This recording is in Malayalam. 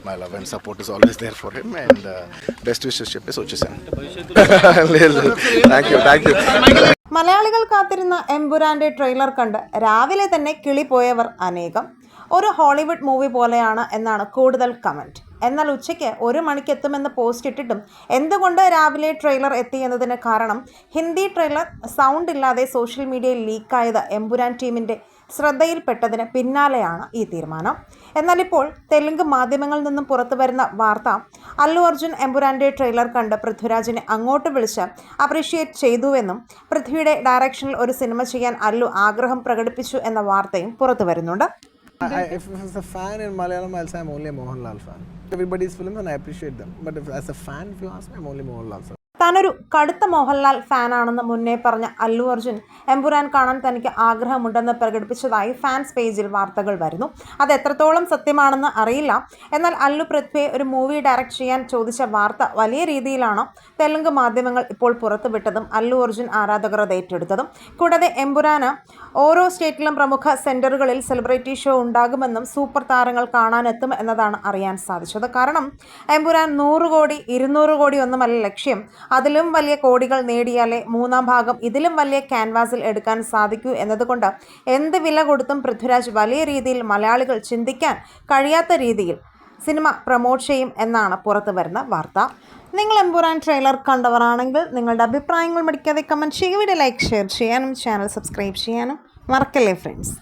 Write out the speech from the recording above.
my love and support is always there for him, and best wishes చెప్పేసి వచ్చేసాను. Thank you. മലയാളികൾ കാത്തിരുന്ന എമ്പുരാന്റെ ട്രെയിലർ കണ്ട് രാവിലെ തന്നെ കിളി പോയവർ അനേകം. ഒരു ഹോളിവുഡ് മൂവി പോലെയാണ് എന്നാണ് കൂടുതൽ കമൻറ്റ്. എന്നാൽ ഉച്ചയ്ക്ക് 1 മണിക്ക് എത്തുമെന്ന് പോസ്റ്റ് ഇട്ടിട്ടും എന്തുകൊണ്ട് രാവിലെ ട്രെയിലർ എത്തി എന്നതിന് കാരണം ഹിന്ദി ട്രെയിലർ സൗണ്ട് ഇല്ലാതെ സോഷ്യൽ മീഡിയയിൽ ലീക്കായത് എമ്പുരാൻ ടീമിൻ്റെ ശ്രദ്ധയിൽപ്പെട്ടതിന് പിന്നാലെയാണ് ഈ തീരുമാനം. എന്നാൽ ഇപ്പോൾ തെലുങ്ക് മാധ്യമങ്ങളിൽ നിന്നും പുറത്തു വരുന്ന വാർത്ത അല്ലു അർജുൻ എമ്പുരാൻ്റെ ട്രെയിലർ കണ്ട് പൃഥ്വിരാജിനെ അങ്ങോട്ട് വിളിച്ച് അപ്രീഷിയേറ്റ് ചെയ്തുവെന്നും പൃഥ്വിയുടെ ഡയറക്ഷനിൽ ഒരു സിനിമ ചെയ്യാൻ അല്ലു ആഗ്രഹം പ്രകടിപ്പിച്ചു എന്ന വാർത്തയും പുറത്തു വരുന്നുണ്ട്. If as a fan in Malayalam, I'll say I'm only a Mohanlal fan. Everybody's films and I appreciate them. But as a fan, if you ask me, I'm only Mohanlal fan. താനൊരു കടുത്ത മോഹൻലാൽ ഫാനാണെന്ന് മുന്നേ പറഞ്ഞ അല്ലു അർജുൻ എമ്പുരാൻ കാണാൻ തനിക്ക് ആഗ്രഹമുണ്ടെന്ന് പ്രകടിപ്പിച്ചതായി ഫാൻസ് പേജിൽ വാർത്തകൾ വരുന്നു. അത് എത്രത്തോളം സത്യമാണെന്ന് അറിയില്ല. എന്നാൽ അല്ലു പൃഥ്വിയെ ഒരു മൂവി ഡയറക്റ്റ് ചെയ്യാൻ ചോദിച്ച വാർത്ത വലിയ രീതിയിലാണ് തെലുങ്ക് മാധ്യമങ്ങൾ ഇപ്പോൾ പുറത്തുവിട്ടതും അല്ലു അർജുൻ ആരാധകർ അത് ഏറ്റെടുത്തതും. കൂടാതെ എമ്പുരാന് ഓരോ സ്റ്റേറ്റിലും പ്രമുഖ സെൻറ്ററുകളിൽ സെലിബ്രിറ്റി ഷോ ഉണ്ടാകുമെന്നും സൂപ്പർ താരങ്ങൾ കാണാനെത്തും എന്നതാണ് അറിയാൻ സാധിച്ചത്. കാരണം എമ്പുരാൻ 100 കോടി 200 കോടി ഒന്നുമല്ല ലക്ഷ്യം. അതിലും വലിയ കോടികൾ നേടിയാലേ 3-ാം ഭാഗം ഇതിലും വലിയ ക്യാൻവാസിൽ എടുക്കാൻ സാധിക്കൂ എന്നതുകൊണ്ട് എന്ത് വില കൊടുത്തും പൃഥ്വിരാജ് വലിയ രീതിയിൽ മലയാളികൾ ചിന്തിക്കാൻ കഴിയാത്ത രീതിയിൽ സിനിമ പ്രൊമോട്ട് ചെയ്യും എന്നാണ് പുറത്തു വരുന്ന വാർത്ത. നിങ്ങൾ എമ്പുരാൻ ട്രെയിലർ കണ്ടവരാണെങ്കിൽ നിങ്ങളുടെ അഭിപ്രായങ്ങൾ മടിക്കാതെ കമൻറ്റ് ചെയ്യുക. വീഡിയോ ലൈക്ക് ഷെയർ ചെയ്യാനും ചാനൽ സബ്സ്ക്രൈബ് ചെയ്യാനും മറക്കല്ലേ ഫ്രണ്ട്സ്.